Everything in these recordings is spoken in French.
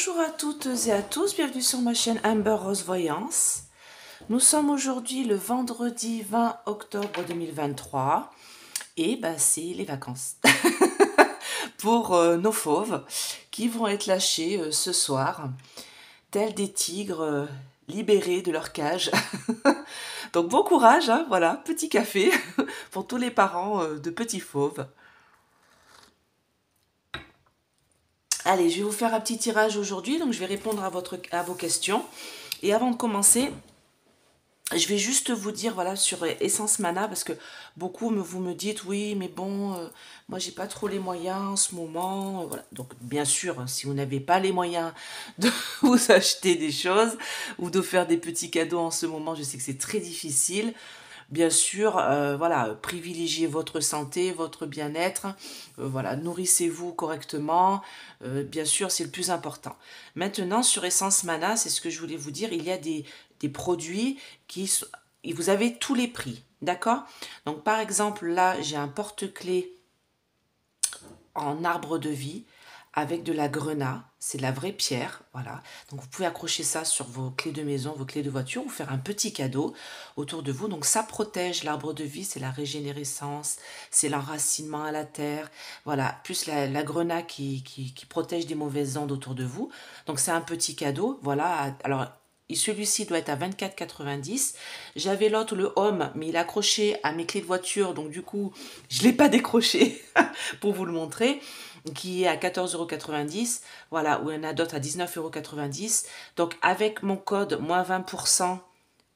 Bonjour à toutes et à tous, bienvenue sur ma chaîne Amber Rose Voyance. Nous sommes aujourd'hui le vendredi 20 octobre 2023 et c'est les vacances pour nos fauves qui vont être lâchés ce soir, tels des tigres libérés de leur cage. Donc bon courage, hein, voilà, petit café pour tous les parents de petits fauves. Allez, je vais vous faire un petit tirage aujourd'hui, donc je vais répondre à vos questions. Et avant de commencer, je vais juste vous dire, voilà, sur Essence Mana, parce que vous me dites, oui, mais bon, moi, j'ai pas trop les moyens en ce moment. Voilà. Donc, bien sûr, si vous n'avez pas les moyens de vous acheter des choses ou de faire des petits cadeaux en ce moment, je sais que c'est très difficile. Bien sûr, voilà, privilégiez votre santé, votre bien-être, voilà, nourrissez-vous correctement, bien sûr, c'est le plus important. Maintenant, sur Essence Mana, c'est ce que je voulais vous dire, il y a des produits et vous avez tous les prix, d'accord? Donc, par exemple, là, j'ai un porte-clés en arbre de vie avec de la grenat, c'est de la vraie pierre, voilà. Donc vous pouvez accrocher ça sur vos clés de maison, vos clés de voiture, ou faire un petit cadeau autour de vous. Donc ça protège l'arbre de vie, c'est la régénérescence, c'est l'enracinement à la terre, voilà. Plus la grenat qui protège des mauvaises ondes autour de vous. Donc c'est un petit cadeau, voilà. Alors celui-ci doit être à 24,90 €. J'avais l'autre, le Home, mais il est accroché à mes clés de voiture, donc du coup, je ne l'ai pas décroché pour vous le montrer, qui est à 14,90 €. Voilà, ou il y en a d'autres à 19,90 €. Donc avec mon code moins 20%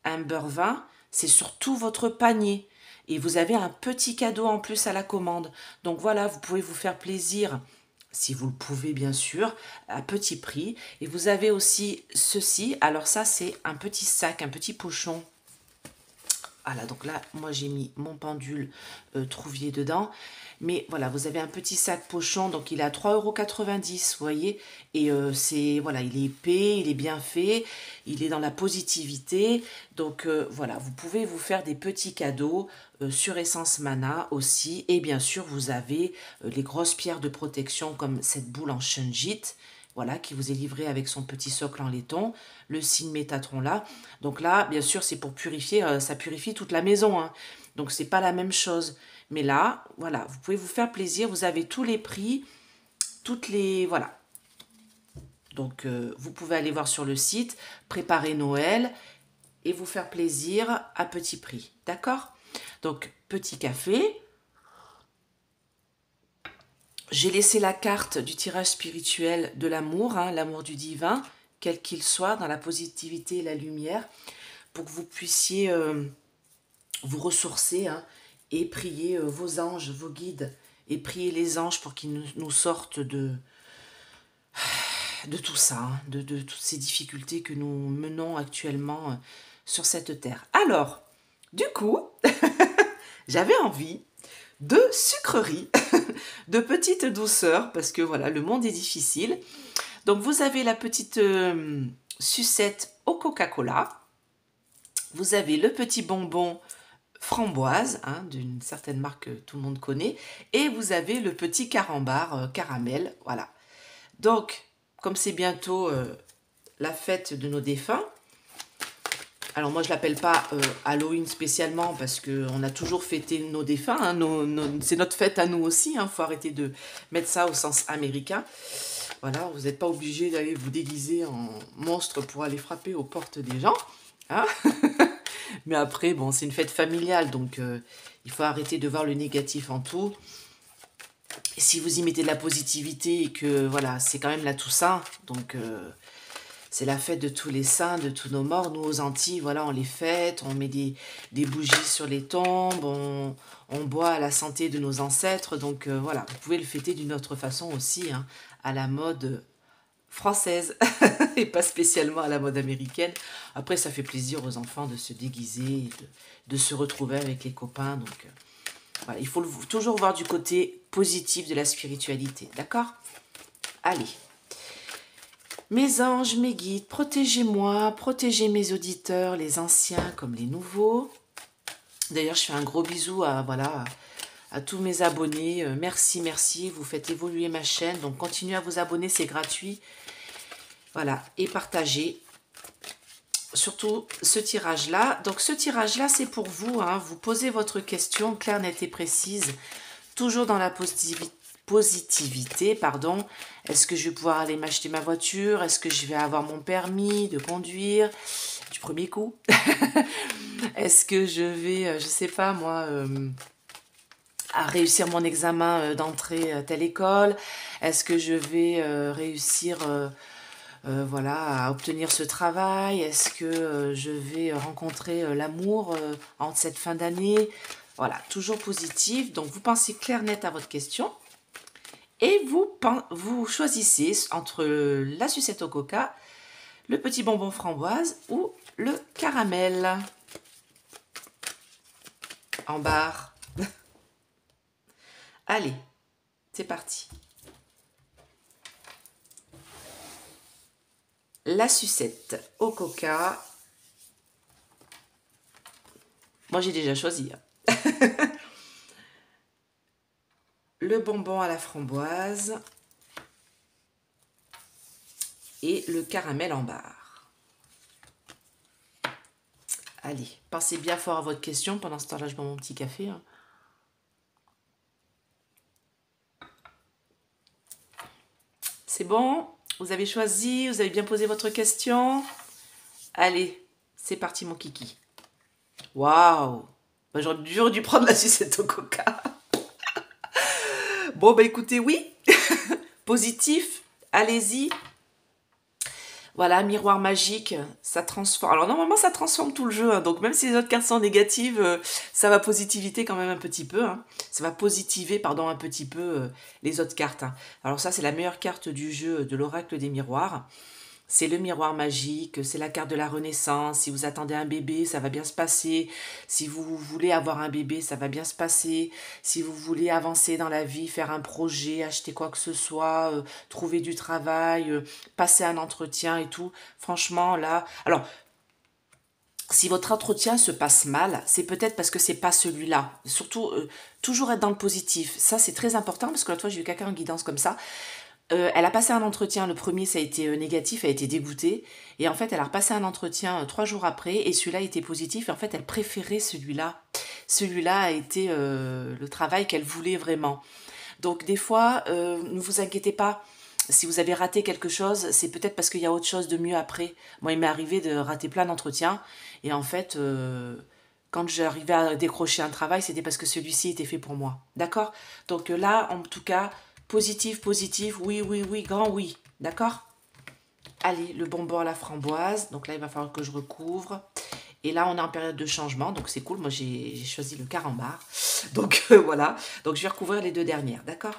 Amber20, c'est sur tout votre panier. Et vous avez un petit cadeau en plus à la commande. Donc voilà, vous pouvez vous faire plaisir, si vous le pouvez bien sûr, à petit prix. Et vous avez aussi ceci. Alors ça, c'est un petit sac, un petit pochon. Voilà, donc là, moi j'ai mis mon pendule trouvier dedans. Mais voilà, vous avez un petit sac pochon, donc il est à 3,90 €, vous voyez. Et c'est, voilà, il est épais, il est bien fait, il est dans la positivité. Donc voilà, vous pouvez vous faire des petits cadeaux sur Essence Mana aussi. Et bien sûr, vous avez les grosses pierres de protection comme cette boule en shungite. Voilà, qui vous est livré avec son petit socle en laiton, le signe Métatron là. Donc là, bien sûr, c'est pour purifier, ça purifie toute la maison, hein. Donc c'est pas la même chose. Mais là, voilà, vous pouvez vous faire plaisir, vous avez tous les prix, toutes les... Voilà. Donc vous pouvez aller voir sur le site, préparer Noël et vous faire plaisir à petit prix. D'accord? Donc, petit café. J'ai laissé la carte du tirage spirituel de l'amour, hein, l'amour du divin, quel qu'il soit, dans la positivité et la lumière, pour que vous puissiez vous ressourcer, hein, et prier vos anges, vos guides, et prier les anges pour qu'ils nous sortent de tout ça, hein, de toutes ces difficultés que nous menons actuellement sur cette terre. Alors, du coup, j'avais envie de sucreries, de petites douceurs, parce que voilà, le monde est difficile. Donc vous avez la petite sucette au Coca-Cola, vous avez le petit bonbon framboise, hein, d'une certaine marque que tout le monde connaît, et vous avez le petit carambar caramel, voilà. Donc, comme c'est bientôt la fête de nos défunts, alors moi je l'appelle pas Halloween spécialement parce qu'on a toujours fêté nos défunts, hein, c'est notre fête à nous aussi, hein, faut arrêter de mettre ça au sens américain. Voilà, vous n'êtes pas obligé d'aller vous déguiser en monstre pour aller frapper aux portes des gens, hein. Mais après, bon, c'est une fête familiale, donc il faut arrêter de voir le négatif en tout. Et si vous y mettez de la positivité et que, voilà, c'est quand même la Toussaint, donc c'est la fête de tous les saints, de tous nos morts. Nous, aux Antilles, voilà, on les fête, on met des bougies sur les tombes, on boit à la santé de nos ancêtres. Donc voilà, vous pouvez le fêter d'une autre façon aussi, hein, à la mode française et pas spécialement à la mode américaine. Après, ça fait plaisir aux enfants de se déguiser, de se retrouver avec les copains. Donc voilà, il faut toujours voir du côté positif de la spiritualité, d'accord? Allez. Mes anges, mes guides, protégez-moi, protégez mes auditeurs, les anciens comme les nouveaux. D'ailleurs, je fais un gros bisou à, voilà, à tous mes abonnés. Merci, merci, vous faites évoluer ma chaîne. Donc, continuez à vous abonner, c'est gratuit. Voilà, et partagez surtout ce tirage-là. Donc ce tirage-là, c'est pour vous, hein. Vous posez votre question claire, nette et précise, toujours dans la positivité, pardon. Est-ce que je vais pouvoir aller m'acheter ma voiture? Est-ce que je vais avoir mon permis de conduire du premier coup? Est-ce que je vais, je sais pas moi, à réussir mon examen d'entrée à telle école? Est-ce que je vais réussir voilà, à obtenir ce travail? Est-ce que je vais rencontrer l'amour en cette fin d'année? Voilà, toujours positif. Donc, vous pensez clair, net à votre question. Et vous choisissez entre la sucette au coca, le petit bonbon framboise ou le caramel en barre. Allez, c'est parti. La sucette au coca. Moi, j'ai déjà choisi. Le bonbon à la framboise. Et le caramel en barre. Allez, pensez bien fort à votre question. Pendant ce temps-là, je bois mon petit café. C'est bon? Vous avez choisi? Vous avez bien posé votre question? Allez, c'est parti mon kiki. Waouh! Bah, j'aurais dû prendre la sucette au coca. Bon, bah écoutez, oui. Positif, allez-y. Voilà, miroir magique, ça transforme. Alors normalement, ça transforme tout le jeu, hein. Donc même si les autres cartes sont négatives, ça va positiviter quand même un petit peu, hein. Ça va positiver, pardon, un petit peu les autres cartes, hein. Alors ça, c'est la meilleure carte du jeu de l'oracle des miroirs. C'est le miroir magique, c'est la carte de la renaissance. Si vous attendez un bébé, ça va bien se passer. Si vous voulez avoir un bébé, ça va bien se passer. Si vous voulez avancer dans la vie, faire un projet, acheter quoi que ce soit, trouver du travail, passer un entretien et tout. Franchement, là... Alors, si votre entretien se passe mal, c'est peut-être parce que c'est pas celui-là. Surtout, toujours être dans le positif. Ça, c'est très important parce que l'autre fois, j'ai eu quelqu'un en guidance comme ça. Elle a passé un entretien, le premier ça a été négatif, elle a été dégoûtée, et en fait elle a repassé un entretien 3 jours après, et celui-là était positif, et en fait elle préférait celui-là. Celui-là a été le travail qu'elle voulait vraiment. Donc des fois, ne vous inquiétez pas, si vous avez raté quelque chose, c'est peut-être parce qu'il y a autre chose de mieux après. Moi il m'est arrivé de rater plein d'entretiens, et en fait... quand j'arrivais à décrocher un travail, c'était parce que celui-ci était fait pour moi. D'accord? Donc là, en tout cas, positif, positif, oui, oui, oui, grand oui. D'accord? Allez, le bonbon à la framboise. Donc là, il va falloir que je recouvre. Et là, on est en période de changement, donc c'est cool. Moi, j'ai choisi le carambar. Donc voilà. Donc je vais recouvrir les 2 dernières. D'accord?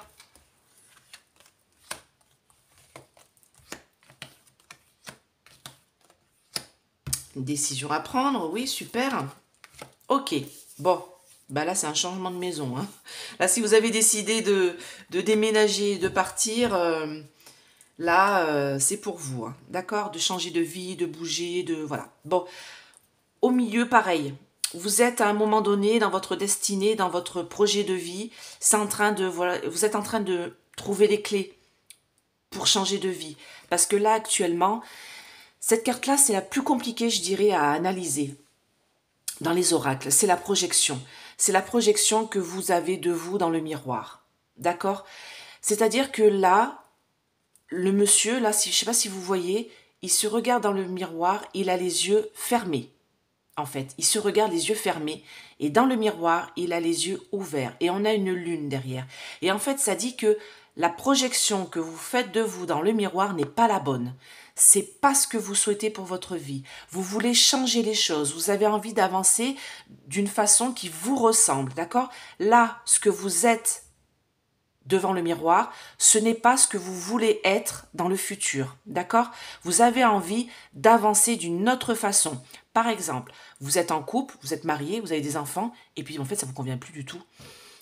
Une décision à prendre. Oui, super. Ok. Bon. Bah là, c'est un changement de maison, hein. Là, si vous avez décidé de déménager, de partir, là, c'est pour vous, hein. D'accord? De changer de vie, de bouger, de... Voilà. Bon, au milieu, pareil. Vous êtes à un moment donné dans votre destinée, dans votre projet de vie. C'est en train de... Voilà, vous êtes en train de trouver les clés pour changer de vie. Parce que là, actuellement, cette carte-là, c'est la plus compliquée, je dirais, à analyser dans les oracles. C'est la projection. C'est la projection que vous avez de vous dans le miroir. D'accord? C'est-à-dire que là, le monsieur, là, je ne sais pas si vous voyez, il se regarde dans le miroir, il a les yeux fermés. En fait, il se regarde les yeux fermés. Et dans le miroir, il a les yeux ouverts. Et on a une lune derrière. Et en fait, ça dit que la projection que vous faites de vous dans le miroir n'est pas la bonne. C'est pas ce que vous souhaitez pour votre vie. Vous voulez changer les choses. Vous avez envie d'avancer d'une façon qui vous ressemble, d'accord? Là, ce que vous êtes devant le miroir, ce n'est pas ce que vous voulez être dans le futur, d'accord? Vous avez envie d'avancer d'une autre façon. Par exemple, vous êtes en couple, vous êtes marié, vous avez des enfants, et puis en fait, ça ne vous convient plus du tout.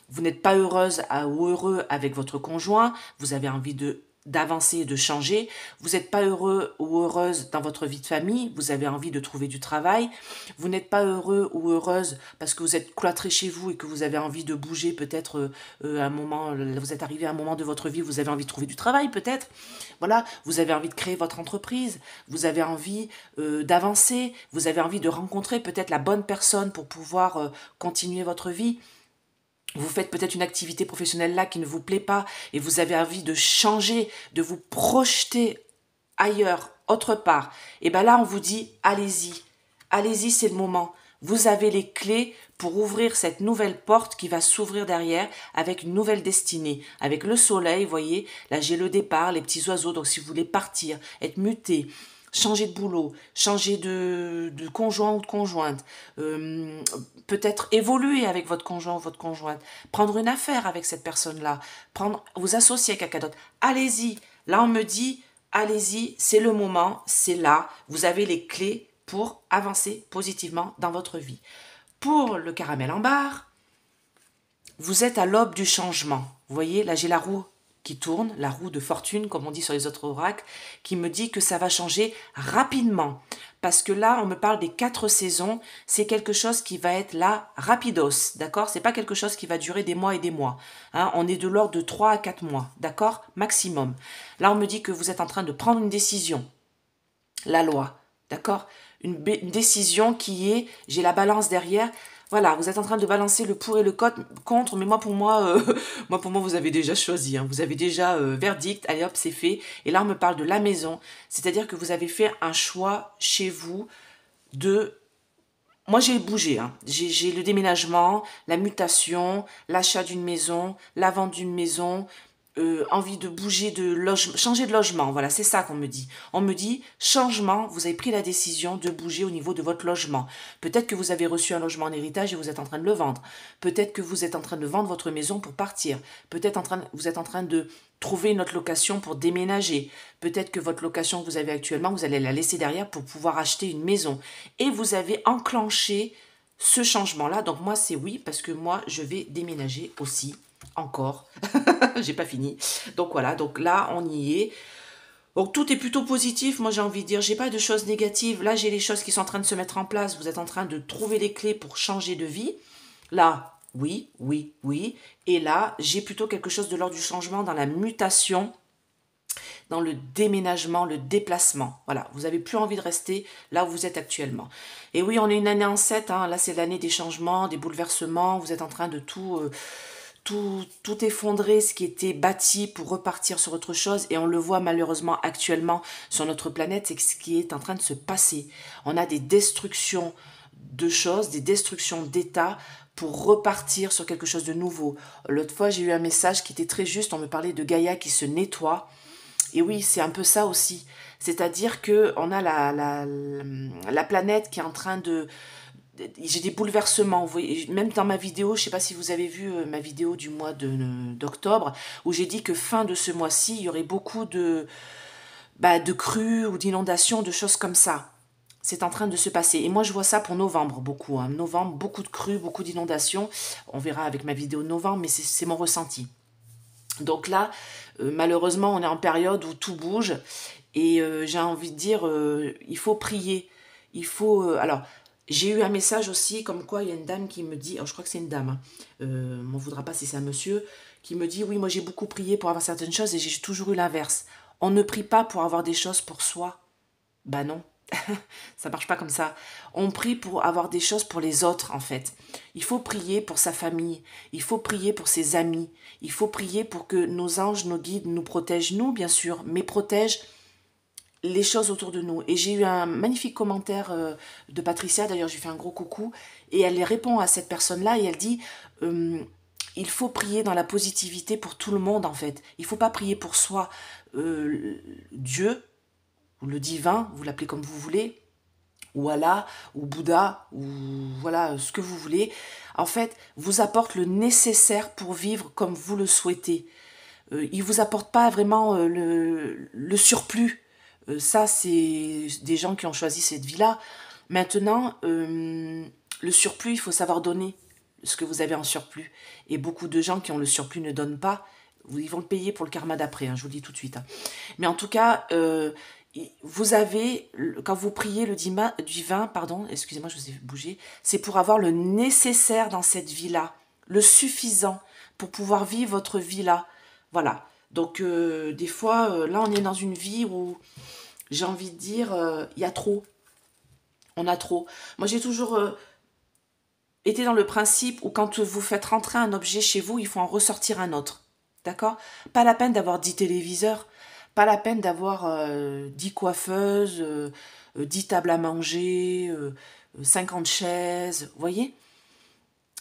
Vous n'êtes pas heureuse ou heureux avec votre conjoint, vous avez envie de d'avancer et de changer. Vous n'êtes pas heureux ou heureuse dans votre vie de famille, vous avez envie de trouver du travail. Vous n'êtes pas heureux ou heureuse parce que vous êtes cloîtré chez vous et que vous avez envie de bouger peut-être à un moment, vous êtes arrivé à un moment de votre vie, vous avez envie de trouver du travail peut-être. Voilà, vous avez envie de créer votre entreprise, vous avez envie d'avancer, vous avez envie de rencontrer peut-être la bonne personne pour pouvoir continuer votre vie. Vous faites peut-être une activité professionnelle là qui ne vous plaît pas et vous avez envie de changer, de vous projeter ailleurs, autre part. Et bien là, on vous dit, allez-y. Allez-y, c'est le moment. Vous avez les clés pour ouvrir cette nouvelle porte qui va s'ouvrir derrière avec une nouvelle destinée. Avec le soleil, vous voyez, là j'ai le départ, les petits oiseaux. Donc si vous voulez partir, être muté, changer de boulot, changer de conjoint ou de conjointe, peut-être évoluer avec votre conjoint ou votre conjointe, prendre une affaire avec cette personne-là, vous associer avec quelqu'un d'autre. Allez-y. Là, on me dit, allez-y, c'est le moment, c'est là. Vous avez les clés pour avancer positivement dans votre vie. Pour le caramel en barre, vous êtes à l'aube du changement. Vous voyez, là j'ai la roue qui tourne, la roue de fortune, comme on dit sur les autres oracles, qui me dit que ça va changer rapidement. Parce que là, on me parle des 4 saisons, c'est quelque chose qui va être là rapidos, d'accord? C'est pas quelque chose qui va durer des mois et des mois. Hein? On est de l'ordre de 3 à 4 mois, d'accord? Maximum. Là, on me dit que vous êtes en train de prendre une décision. La loi, d'accord? Une décision qui est, j'ai la balance derrière. Voilà, vous êtes en train de balancer le pour et le contre, mais moi pour moi, vous avez déjà choisi, hein, vous avez déjà verdict, allez hop, c'est fait. Et là, on me parle de la maison, c'est-à-dire que vous avez fait un choix chez vous de... Moi, j'ai bougé, hein. J'ai le déménagement, la mutation, l'achat d'une maison, la vente d'une maison, envie de bouger de logement, changer de logement, voilà, c'est ça qu'on me dit. On me dit, changement, vous avez pris la décision de bouger au niveau de votre logement. Peut-être que vous avez reçu un logement en héritage et vous êtes en train de le vendre. Peut-être que vous êtes en train de vendre votre maison pour partir. Peut-être vous êtes en train de trouver une autre location pour déménager. Peut-être que votre location que vous avez actuellement, vous allez la laisser derrière pour pouvoir acheter une maison. Et vous avez enclenché ce changement-là. Donc moi, c'est oui, parce que moi, je vais déménager aussi, encore. J'ai pas fini. Donc voilà, donc là, on y est. Donc tout est plutôt positif, moi j'ai envie de dire, j'ai pas de choses négatives. Là, j'ai les choses qui sont en train de se mettre en place. Vous êtes en train de trouver les clés pour changer de vie. Là, oui, oui, oui. Et là, j'ai plutôt quelque chose de l'ordre du changement dans la mutation, dans le déménagement, le déplacement. Voilà, vous n'avez plus envie de rester là où vous êtes actuellement. Et oui, on est une année en 7, hein. Là c'est l'année des changements, des bouleversements. Vous êtes en train de tout effondrer, ce qui était bâti pour repartir sur autre chose. Et on le voit malheureusement actuellement sur notre planète, c'est ce qui est en train de se passer. On a des destructions de choses, des destructions d'états pour repartir sur quelque chose de nouveau. L'autre fois, j'ai eu un message qui était très juste. On me parlait de Gaïa qui se nettoie. Et oui, c'est un peu ça aussi. C'est-à-dire qu'on a la planète qui est en train de... J'ai des bouleversements. Vous voyez, même dans ma vidéo, je ne sais pas si vous avez vu ma vidéo du mois d'octobre, où j'ai dit que fin de ce mois-ci, il y aurait beaucoup de crues ou d'inondations, de choses comme ça. C'est en train de se passer. Et moi, je vois ça pour novembre, beaucoup. Hein. Novembre, beaucoup de crues, beaucoup d'inondations. On verra avec ma vidéo de novembre, mais c'est mon ressenti. Donc là, malheureusement, on est en période où tout bouge. Et j'ai envie de dire, il faut prier. Il faut... alors, j'ai eu un message aussi, comme quoi il y a une dame qui me dit... Alors, je crois que c'est une dame. Hein, on ne voudra pas si c'est un monsieur. Qui me dit, oui, moi j'ai beaucoup prié pour avoir certaines choses et j'ai toujours eu l'inverse. On ne prie pas pour avoir des choses pour soi. Bah non. Ça marche pas comme ça. On prie pour avoir des choses pour les autres, en fait. Il faut prier pour sa famille. Il faut prier pour ses amis. Il faut prier pour que nos anges, nos guides nous protègent, nous, bien sûr, mais protègent les choses autour de nous. Et j'ai eu un magnifique commentaire de Patricia, d'ailleurs, j'ai fait un gros coucou, et elle répond à cette personne-là, et elle dit... il faut prier dans la positivité pour tout le monde, en fait. Il ne faut pas prier pour soi. Dieu, ou le divin, vous l'appelez comme vous voulez, ou Allah, ou Bouddha, ou voilà, ce que vous voulez, en fait, vous apporte le nécessaire pour vivre comme vous le souhaitez. Il ne vous apporte pas vraiment le surplus. Ça, c'est des gens qui ont choisi cette vie-là. Maintenant, le surplus, il faut savoir donner ce que vous avez en surplus. Et beaucoup de gens qui ont le surplus ne donnent pas. Ils vont le payer pour le karma d'après, hein, je vous le dis tout de suite. Hein. Mais en tout cas, vous avez, quand vous priez le divin, pardon, excusez-moi, je vous ai bougé, c'est pour avoir le nécessaire dans cette vie-là, le suffisant pour pouvoir vivre votre vie-là. Voilà. Donc, des fois, là, on est dans une vie où, j'ai envie de dire, il y a trop. On a trop. Moi, j'ai toujours été dans le principe où quand vous faites rentrer un objet chez vous, il faut en ressortir un autre. D'accord? Pas la peine d'avoir 10 téléviseurs, pas la peine d'avoir 10 coiffeuses, 10 tables à manger, 50 chaises, vous voyez?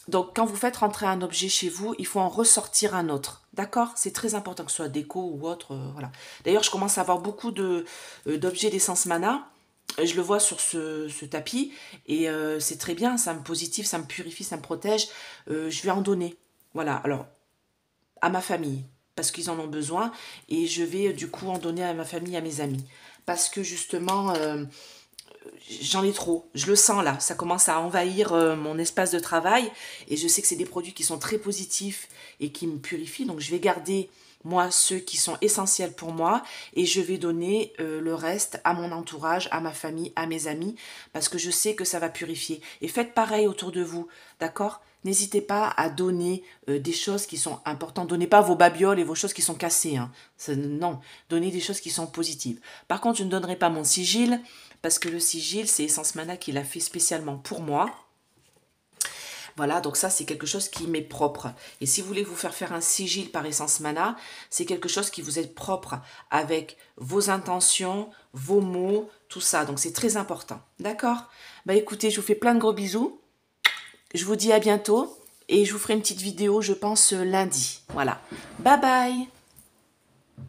Donc, quand vous faites rentrer un objet chez vous, il faut en ressortir un autre. D'accord? C'est très important que ce soit déco ou autre. Voilà. D'ailleurs, je commence à avoir beaucoup d'objets d'essence mana. Je le vois sur ce tapis. Et c'est très bien. Ça me positive, ça me purifie, ça me protège. Je vais en donner. Voilà. Alors, à ma famille. Parce qu'ils en ont besoin. Et je vais du coup en donner à ma famille, à mes amis. Parce que justement... j'en ai trop, je le sens là, ça commence à envahir mon espace de travail et je sais que c'est des produits qui sont très positifs et qui me purifient, donc je vais garder moi ceux qui sont essentiels pour moi et je vais donner le reste à mon entourage, à ma famille, à mes amis parce que je sais que ça va purifier. Et faites pareil autour de vous, d'accord? N'hésitez pas à donner des choses qui sont importantes. Donnez pas vos babioles et vos choses qui sont cassées. Hein. Non, donnez des choses qui sont positives. Par contre, je ne donnerai pas mon sigil parce que le sigil, c'est Essence Mana qui l'a fait spécialement pour moi. Voilà, donc ça, c'est quelque chose qui m'est propre. Et si vous voulez vous faire un sigil par Essence Mana, c'est quelque chose qui vous est propre avec vos intentions, vos mots, tout ça. Donc, c'est très important. D'accord? Bah écoutez, je vous fais plein de gros bisous. Je vous dis à bientôt. Et je vous ferai une petite vidéo, je pense, lundi. Voilà. Bye bye!